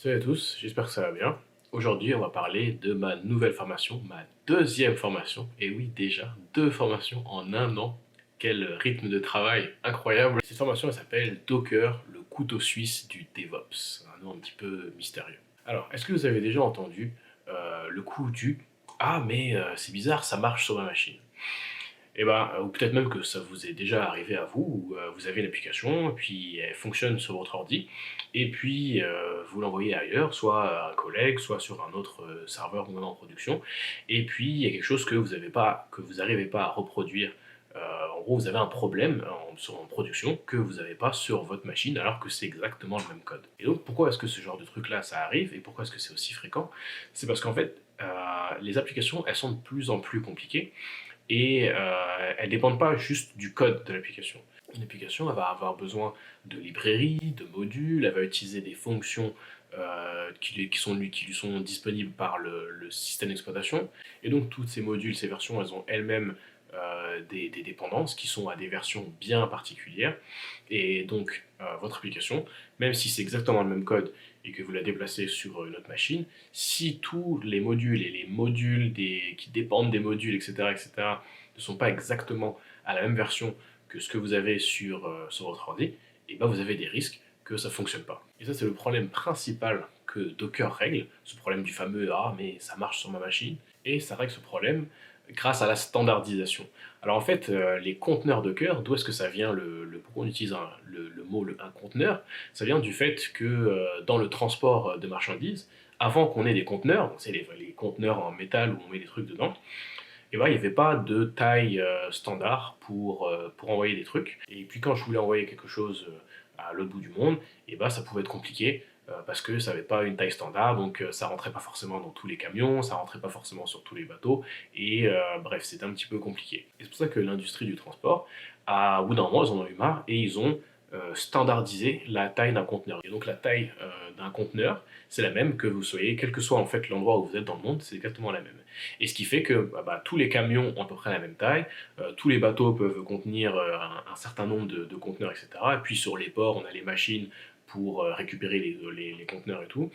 Salut à tous, j'espère que ça va bien. Aujourd'hui, on va parler de ma nouvelle formation, ma deuxième formation. Et oui, déjà, deux formations en un an. Quel rythme de travail incroyable. Cette formation, elle s'appelle Docker, le couteau suisse du DevOps. Un nom un petit peu mystérieux. Alors, est-ce que vous avez déjà entendu le coup du «Ah, mais c'est bizarre, ça marche sur ma machine». Et ben, ou peut-être même que ça vous est déjà arrivé à vous, où vous avez une application, et puis elle fonctionne sur votre ordi, et puis vous l'envoyez ailleurs, soit à un collègue, soit sur un autre serveur ou même en production, et puis il y a quelque chose que vous n'avez pas, que vous n'arrivez pas à reproduire. En gros, vous avez un problème en production que vous n'avez pas sur votre machine, alors que c'est exactement le même code. Et donc, pourquoi est-ce que ce genre de truc-là, ça arrive, et pourquoi est-ce que c'est aussi fréquent? C'est parce qu'en fait, les applications, elles sont de plus en plus compliquées, et elles ne dépendent pas juste du code de l'application. Une application, elle va avoir besoin de librairies, de modules, elle va utiliser des fonctions qui lui sont disponibles par le système d'exploitation. Et donc, toutes ces modules, ces versions, elles ont elles-mêmes des dépendances qui sont à des versions bien particulières. Et donc, votre application, même si c'est exactement le même code et que vous la déplacez sur une autre machine, si tous les modules et les modules qui dépendent des modules, etc., etc., ne sont pas exactement à la même version que ce que vous avez sur votre ordi, et ben vous avez des risques que ça ne fonctionne pas. Et ça, c'est le problème principal que Docker règle, ce problème du fameux «Ah, mais ça marche sur ma machine», et ça règle ce problème grâce à la standardisation. Alors en fait, les conteneurs Docker, d'où est-ce que ça vient pourquoi on utilise le mot un conteneur? Ça vient du fait que dans le transport de marchandises, avant qu'on ait des conteneurs, c'est les conteneurs en métal où on met des trucs dedans, et ben, il n'y avait pas de taille standard pour envoyer des trucs. Et puis quand je voulais envoyer quelque chose à l'autre bout du monde, et ben, ça pouvait être compliqué parce que ça n'avait pas une taille standard, donc ça rentrait pas forcément dans tous les camions, ça rentrait pas forcément sur tous les bateaux, et bref, c'était un petit peu compliqué. Et c'est pour ça que l'industrie du transport, au bout d'un moment, ils en ont eu marre et ils ont standardisé la taille d'un conteneur. Et donc la taille d'un conteneur, c'est la même que vous soyez, quel que soit en fait l'endroit où vous êtes dans le monde, c'est exactement la même. Et ce qui fait que tous les camions ont à peu près la même taille, tous les bateaux peuvent contenir un certain nombre de conteneurs, etc. Et puis sur les ports, on a les machines pour récupérer les conteneurs et tout.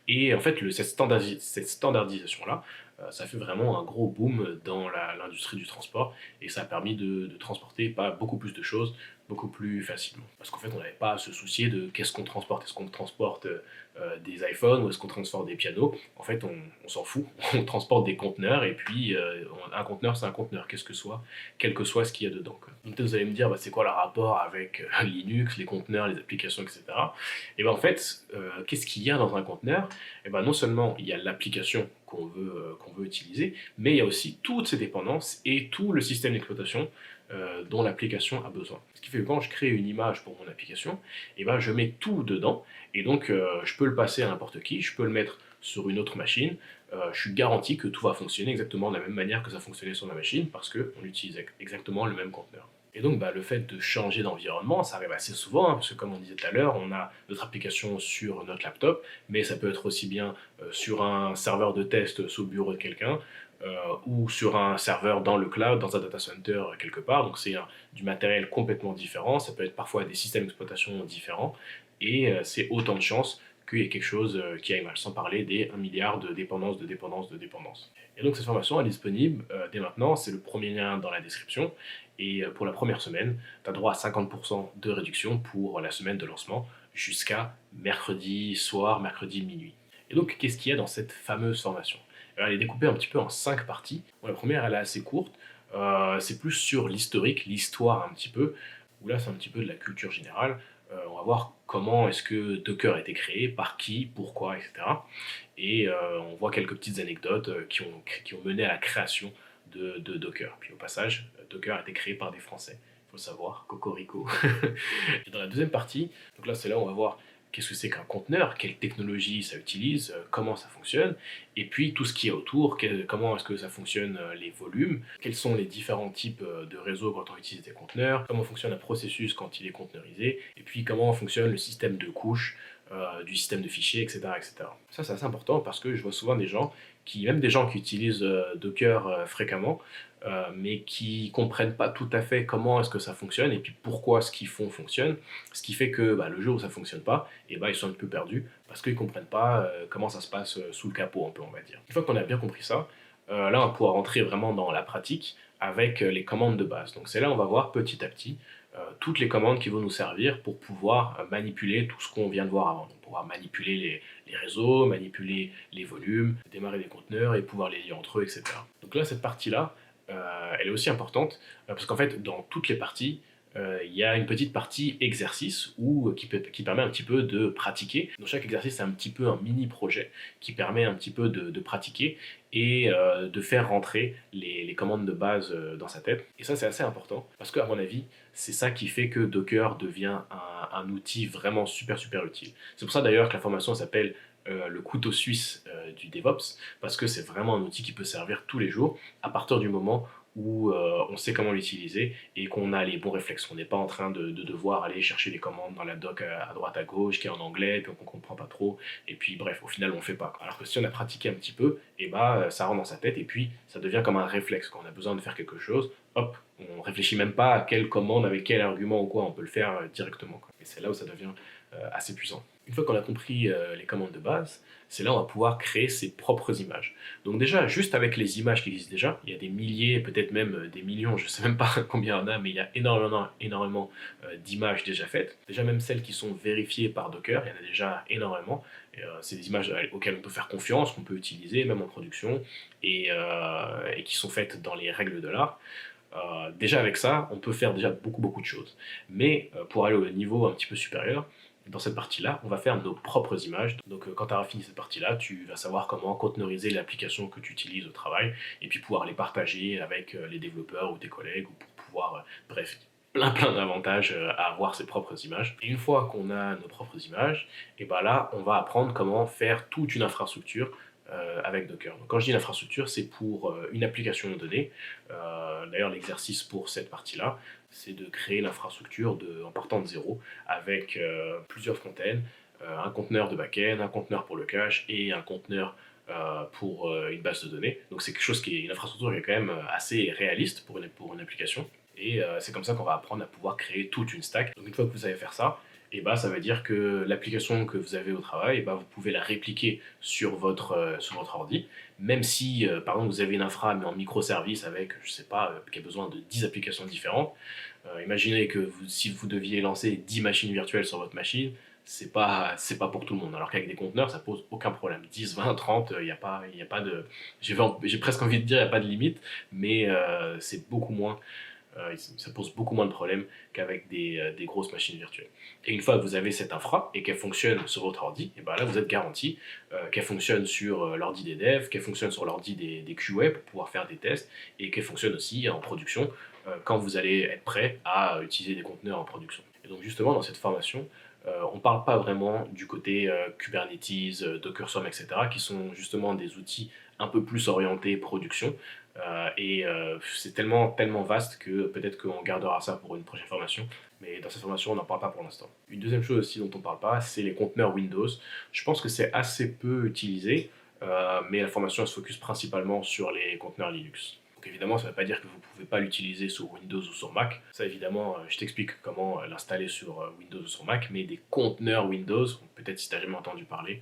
Et en fait, cette standardisation-là, ça fait vraiment un gros boom dans l'industrie du transport, et ça a permis de transporter pas beaucoup plus de choses beaucoup plus facilement. Parce qu'en fait, on n'avait pas à se soucier de qu'est-ce qu'on transporte. Est-ce qu'on transporte des iPhones ou est-ce qu'on transporte des pianos? En fait, on s'en fout. On transporte des conteneurs, et puis un conteneur, c'est un conteneur, quel que soit ce qu'il y a dedans, quoi. Donc peut-être vous allez me dire, bah, c'est quoi le rapport avec Linux, les conteneurs, les applications, etc. Et ben en fait, qu'est-ce qu'il y a dans un conteneur? Et ben non seulement il y a l'application qu'on veut utiliser, mais il y a aussi toutes ses dépendances et tout le système d'exploitation dont l'application a besoin. Ce qui fait que quand je crée une image pour mon application, et ben je mets tout dedans, et donc je peux le passer à n'importe qui, je peux le mettre sur une autre machine, je suis garanti que tout va fonctionner exactement de la même manière que ça fonctionnait sur ma machine, parce qu'on utilise exactement le même conteneur. Et donc, le fait de changer d'environnement, ça arrive assez souvent, hein, parce que comme on disait tout à l'heure, on a notre application sur notre laptop, mais ça peut être aussi bien sur un serveur de test sous le bureau de quelqu'un, ou sur un serveur dans le cloud, dans un data center quelque part. Donc c'est du matériel complètement différent, ça peut être parfois des systèmes d'exploitation différents, et c'est autant de chances qu'il y ait quelque chose qui aille mal, sans parler des 1 milliard de dépendances, de dépendances, de dépendances. Et donc cette formation est disponible dès maintenant, c'est le premier lien dans la description, et pour la première semaine, tu as droit à 50% de réduction pour la semaine de lancement jusqu'à mercredi soir, mercredi minuit. Et donc qu'est-ce qu'il y a dans cette fameuse formation? Alors, elle est découpée un petit peu en 5 parties. Bon, la première, elle est assez courte, c'est plus sur l'historique, l'histoire un petit peu, où là c'est un petit peu de la culture générale. On va voir comment est-ce que Docker a été créé, par qui, pourquoi, etc. Et on voit quelques petites anecdotes qui ont mené à la création de Docker. Puis au passage, Docker a été créé par des Français, il faut le savoir, cocorico. Et dans la deuxième partie, donc là c'est là où on va voir qu'est-ce que c'est qu'un conteneur, quelle technologie ça utilise, comment ça fonctionne, et puis tout ce qui est autour, comment est-ce que ça fonctionne, les volumes, quels sont les différents types de réseaux quand on utilise des conteneurs, comment fonctionne un processus quand il est conteneurisé, et puis comment fonctionne le système de couches, du système de fichiers, etc., etc. Ça, c'est assez important parce que je vois souvent des gens même des gens qui utilisent Docker fréquemment, mais qui comprennent pas tout à fait comment est-ce que ça fonctionne et puis pourquoi ce qu'ils font fonctionne, ce qui fait que le jour où ça fonctionne pas, et ils sont un peu perdus parce qu'ils comprennent pas comment ça se passe sous le capot un peu, on va dire. Une fois qu'on a bien compris ça, là on va pouvoir rentrer vraiment dans la pratique avec les commandes de base. Donc c'est là on va voir petit à petit toutes les commandes qui vont nous servir pour pouvoir manipuler tout ce qu'on vient de voir avant. Donc pouvoir manipuler les réseaux, manipuler les volumes, démarrer des conteneurs et pouvoir les lier entre eux, etc. Donc là, cette partie-là, elle est aussi importante parce qu'en fait, dans toutes les parties, il y a une petite partie exercice qui permet un petit peu de pratiquer. Donc chaque exercice, c'est un petit peu un mini-projet qui permet un petit peu de pratiquer et de faire rentrer les commandes de base dans sa tête. Et ça, c'est assez important parce qu'à mon avis, c'est ça qui fait que Docker devient un outil vraiment super super utile. C'est pour ça d'ailleurs que la formation s'appelle le couteau suisse du DevOps, parce que c'est vraiment un outil qui peut servir tous les jours à partir du moment où on sait comment l'utiliser et qu'on a les bons réflexes. On n'est pas en train de devoir aller chercher des commandes dans la doc à droite à gauche qui est en anglais et puis qu'on comprend pas trop et puis bref, au final on fait pas. Alors que si on a pratiqué un petit peu, et ça rentre dans sa tête et puis ça devient comme un réflexe. Quand on a besoin de faire quelque chose, hop, on réfléchit même pas à quelle commande, avec quel argument ou quoi, on peut le faire directement, quoi. Et c'est là où ça devient assez puissant. Une fois qu'on a compris les commandes de base, c'est là où on va pouvoir créer ses propres images. Donc déjà, juste avec les images qui existent déjà, il y a des milliers, peut-être même des millions, je ne sais même pas combien il y en a, mais il y a énormément d'images déjà faites. Déjà même celles qui sont vérifiées par Docker, il y en a déjà énormément. C'est des images auxquelles on peut faire confiance, qu'on peut utiliser même en production, et qui sont faites dans les règles de l'art. Déjà avec ça, on peut faire déjà beaucoup de choses. Mais pour aller au niveau un petit peu supérieur, dans cette partie-là, on va faire nos propres images. Donc quand tu auras fini cette partie-là, tu vas savoir comment containeriser l'application que tu utilises au travail et puis pouvoir les partager avec les développeurs ou tes collègues ou pour pouvoir, bref, plein d'avantages à avoir ses propres images. Et une fois qu'on a nos propres images, et ben là, on va apprendre comment faire toute une infrastructure avec Docker. Donc quand je dis une infrastructure, c'est pour une application donnée. D'ailleurs, l'exercice pour cette partie-là, c'est de créer l'infrastructure en partant de zéro avec plusieurs front-ends, un conteneur de back-end, un conteneur pour le cache et un conteneur pour une base de données. Donc c'est quelque chose qui est une infrastructure qui est quand même assez réaliste pour une application. Et c'est comme ça qu'on va apprendre à pouvoir créer toute une stack. Donc une fois que vous savez faire ça, et ça veut dire que l'application que vous avez au travail, vous pouvez la répliquer sur votre ordi, même si, par exemple, vous avez une infra mais en microservice avec, je sais pas, qui a besoin de 10 applications différentes. Imaginez que si vous deviez lancer 10 machines virtuelles sur votre machine, c'est pas pour tout le monde. Alors qu'avec des conteneurs, ça pose aucun problème. 10, 20, 30, il y a pas de, j'ai presque envie de dire, il n'y a pas de limite, mais c'est beaucoup moins ça pose beaucoup moins de problèmes qu'avec des grosses machines virtuelles. Et une fois que vous avez cette infra et qu'elle fonctionne sur votre ordi, et là vous êtes garanti qu'elle fonctionne sur l'ordi des devs, qu'elle fonctionne sur l'ordi des QA pour pouvoir faire des tests et qu'elle fonctionne aussi en production quand vous allez être prêt à utiliser des conteneurs en production. Et donc justement dans cette formation, on ne parle pas vraiment du côté Kubernetes, Docker Swarm, etc., qui sont justement des outils un peu plus orientés production. C'est tellement vaste que peut-être qu'on gardera ça pour une prochaine formation, mais dans cette formation, on n'en parle pas pour l'instant. Une deuxième chose aussi dont on ne parle pas, c'est les conteneurs Windows. Je pense que c'est assez peu utilisé, mais la formation elle se focus principalement sur les conteneurs Linux. Donc évidemment, ça ne veut pas dire que vous ne pouvez pas l'utiliser sur Windows ou sur Mac. Ça évidemment, je t'explique comment l'installer sur Windows ou sur Mac, mais des conteneurs Windows, peut-être si tu n'as jamais entendu parler,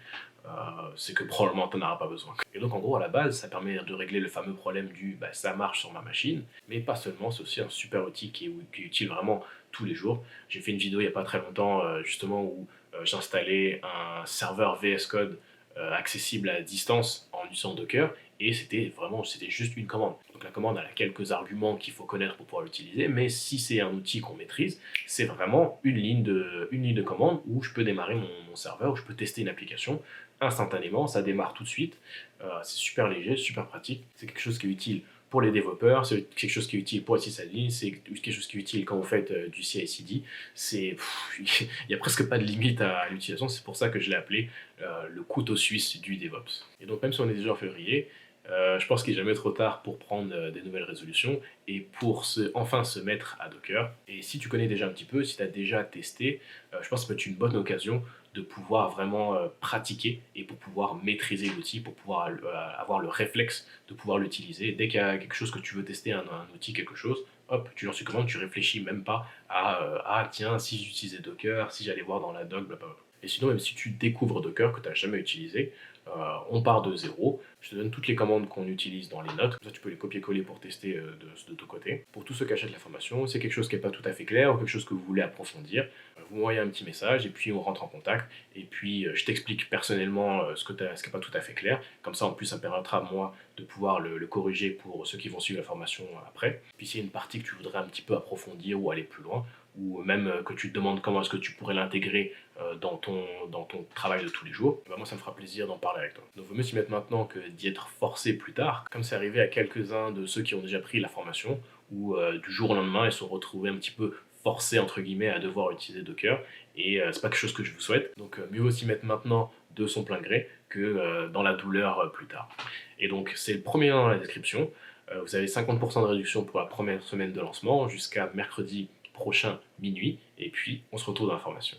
c'est que probablement tu n'en auras pas besoin. Et donc en gros à la base ça permet de régler le fameux problème du ça marche sur ma machine, mais pas seulement, c'est aussi un super outil qui est utile vraiment tous les jours. J'ai fait une vidéo il n'y a pas très longtemps justement où j'installais un serveur VS Code accessible à distance en utilisant Docker et c'était juste une commande. Donc la commande elle a quelques arguments qu'il faut connaître pour pouvoir l'utiliser, mais si c'est un outil qu'on maîtrise, c'est vraiment une ligne de commande où je peux démarrer mon serveur, où je peux tester une application instantanément, ça démarre tout de suite, c'est super léger, super pratique, c'est quelque chose qui est utile pour les développeurs, c'est quelque chose qui est utile pour les sysadmins, c'est quelque chose qui est utile quand vous faites du CI/CD, il n'y a presque pas de limite à l'utilisation, c'est pour ça que je l'ai appelé le couteau suisse du DevOps. Et donc même si on est déjà en février, je pense qu'il n'est jamais trop tard pour prendre des nouvelles résolutions et pour enfin se mettre à Docker. Et si tu connais déjà un petit peu, si tu as déjà testé, je pense que ça peut être une bonne occasion de pouvoir vraiment pratiquer et pour pouvoir maîtriser l'outil, pour pouvoir avoir le réflexe de pouvoir l'utiliser. Dès qu'il y a quelque chose que tu veux tester, un outil, quelque chose, hop, tu lances une commande, tu réfléchis même pas à ah tiens, si j'utilisais Docker, si j'allais voir dans la doc, blablabla. Et sinon, même si tu découvres Docker que tu n'as jamais utilisé, on part de zéro. Je te donne toutes les commandes qu'on utilise dans les notes. Comme ça, tu peux les copier-coller pour tester de ton côté. Pour tous ceux qui achètent la formation, c'est quelque chose qui n'est pas tout à fait clair ou quelque chose que vous voulez approfondir, vous m'envoyez un petit message et puis on rentre en contact. Et puis je t'explique personnellement ce qui n'est pas tout à fait clair. Comme ça, en plus, ça me permettra, moi, de pouvoir le corriger pour ceux qui vont suivre la formation après. Puis s'il y a une partie que tu voudrais un petit peu approfondir ou aller plus loin, ou même que tu te demandes comment est-ce que tu pourrais l'intégrer dans ton travail de tous les jours, bah moi ça me fera plaisir d'en parler avec toi. Donc il vaut mieux s'y mettre maintenant que d'y être forcé plus tard, comme c'est arrivé à quelques-uns de ceux qui ont déjà pris la formation, où du jour au lendemain ils se sont retrouvés un petit peu forcés entre guillemets à devoir utiliser Docker, et c'est pas quelque chose que je vous souhaite, donc mieux vaut s'y mettre maintenant de son plein gré que dans la douleur plus tard. Et donc c'est le premier lien dans la description. Vous avez 50% de réduction pour la première semaine de lancement jusqu'à mercredi prochain minuit, et puis on se retrouve dans la formation.